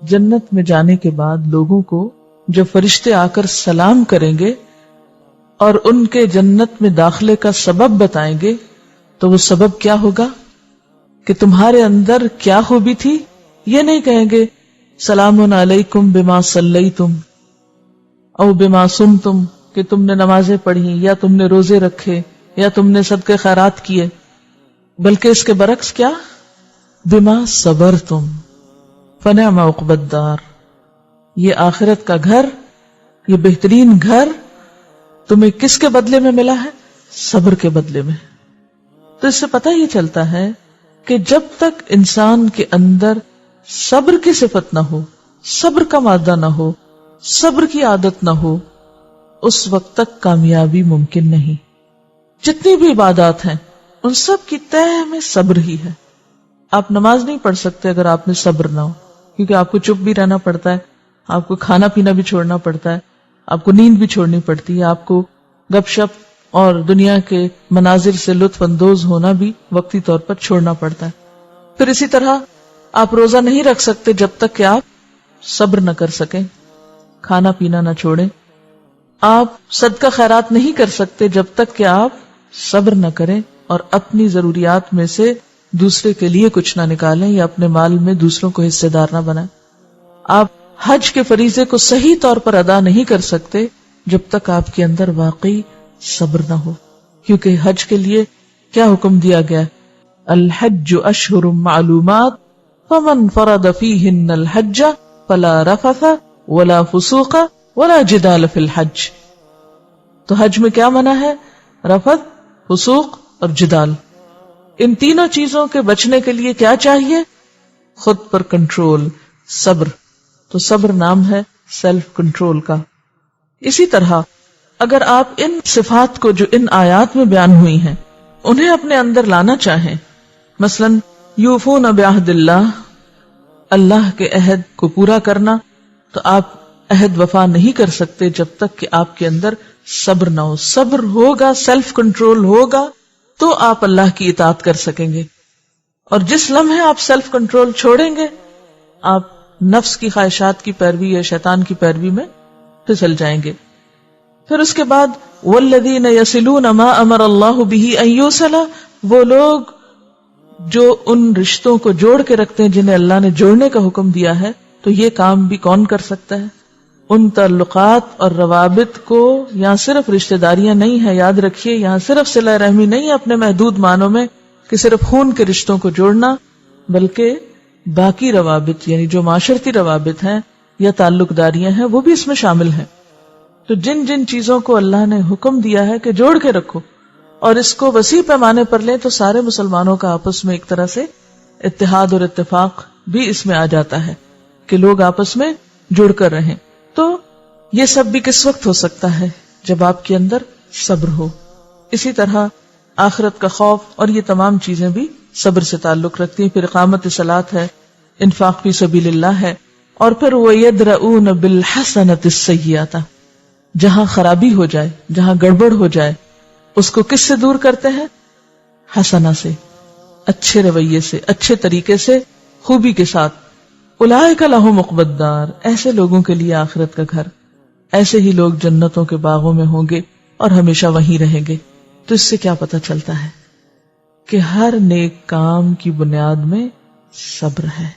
جنت میں جانے کے بعد لوگوں کو جب فرشتے آ کر سلام کریں گے اور ان کے جنت میں داخلے کا سبب بتائیں گے تو وہ سبب کیا ہوگا کہ تمہارے اندر کیا خوبی تھی. یہ نہیں کہیں گے سلام علیکم بما صلیتم او بما صمتم کہ تم نے نمازیں پڑھی یا تم نے روزے رکھے یا تم نے صدقے خیرات کیے، بلکہ اس کے برعکس کیا، بما صبرتم فنعم عقبی الدار. یہ آخرت کا گھر، یہ بہترین گھر تمہیں کس کے بدلے میں ملا ہے؟ صبر کے بدلے میں. تو اس سے پتہ یہ چلتا ہے کہ جب تک انسان کے اندر صبر کی صفت نہ ہو، صبر کا مادہ نہ ہو، صبر کی عادت نہ ہو، اس وقت تک کامیابی ممکن نہیں. جتنی بھی عبادات ہیں ان سب کی تہ میں صبر ہی ہے. آپ نماز نہیں پڑھ سکتے اگر آپ میں صبر نہ ہو، کیونکہ آپ کو چپ بھی رہنا پڑتا ہے، آپ کو کھانا پینا بھی چھوڑنا پڑتا ہے، آپ کو نیند بھی چھوڑنی پڑتی ہے، آپ کو گپ شپ اور دنیا کے مناظر سے لطف اندوز ہونا بھی وقتی طور پر چھوڑنا پڑتا ہے. پھر اسی طرح آپ روزہ نہیں رکھ سکتے جب تک کہ آپ صبر نہ کر سکیں، کھانا پینا نہ چھوڑیں. آپ صدقہ خیرات نہیں کر سکتے جب تک کہ آپ صبر نہ کریں اور اپنی ضروریات میں سے دوسرے کے لیے کچھ نہ نکالیں یا اپنے مال میں دوسروں کو حصے دار نہ بنائیں. آپ حج کے فریضے کو صحیح طور پر ادا نہیں کر سکتے جب تک آپ کے اندر واقعی صبر نہ ہو، کیونکہ حج کے لیے کیا حکم دیا گیا؟ الحج اشہر معلومات فمن فرض فیہن الحج فلا رفث ولا فسوق ولا جدال فی الحج. تو حج میں کیا منع ہے؟ رفث، فسوق اور جدال. ان تینوں چیزوں کے بچنے کے لیے کیا چاہیے؟ خود پر کنٹرول، صبر. تو صبر نام ہے سیلف کنٹرول کا. اسی طرح اگر آپ ان صفات کو جو ان آیات میں بیان ہوئی ہیں انہیں اپنے اندر لانا چاہیں، مثلا یوفون بعہد اللہ، اللہ کے عہد کو پورا کرنا، تو آپ عہد وفا نہیں کر سکتے جب تک کہ آپ کے اندر صبر نہ ہو. صبر ہوگا، سیلف کنٹرول ہوگا تو آپ اللہ کی اطاعت کر سکیں گے. اور جس لمحے آپ سیلف کنٹرول چھوڑیں گے آپ نفس کی خواہشات کی پیروی یا شیطان کی پیروی میں پھسل جائیں گے. پھر اس کے بعد والذین یصلون ما امر اللہ بہ ان یوصل، وہ لوگ جو ان رشتوں کو جوڑ کے رکھتے ہیں جنہیں اللہ نے جوڑنے کا حکم دیا ہے. تو یہ کام بھی کون کر سکتا ہے؟ ان تعلقات اور روابط کو، یہاں صرف رشتہ داریاں نہیں ہیں، یاد رکھیے یہاں صرف صلہ رحمی نہیں ہے اپنے محدود معنوں میں کہ صرف خون کے رشتوں کو جوڑنا، بلکہ باقی روابط یعنی جو معاشرتی روابط ہیں یا تعلق داریاں ہیں وہ بھی اس میں شامل ہیں. تو جن جن چیزوں کو اللہ نے حکم دیا ہے کہ جوڑ کے رکھو اور اس کو وسیع پیمانے پر لیں تو سارے مسلمانوں کا آپس میں ایک طرح سے اتحاد اور اتفاق بھی اس میں آ جاتا ہے کہ لوگ آپس میں جڑ کر رہیں. تو یہ سب بھی کس وقت ہو سکتا ہے؟ جب آپ کے اندر صبر ہو. اسی طرح آخرت کا خوف اور یہ تمام چیزیں بھی صبر سے تعلق رکھتی ہیں. پھر اقامت صلاۃ ہے، انفاق فی سبیل اللہ ہے، اور پھر وَيَدْرَؤُونَ بِالْحَسَنَةِ السَّيِّئَةَ، جہاں خرابی ہو جائے، جہاں گڑبڑ ہو جائے اس کو کس سے دور کرتے ہیں؟ حسنہ سے، اچھے رویے سے، اچھے طریقے سے، خوبی کے ساتھ. اولئک لہم عقبی الدار، ایسے لوگوں کے لیے آخرت کا گھر، ایسے ہی لوگ جنتوں کے باغوں میں ہوں گے اور ہمیشہ وہیں رہیں گے. تو اس سے کیا پتہ چلتا ہے کہ ہر نیک کام کی بنیاد میں صبر ہے.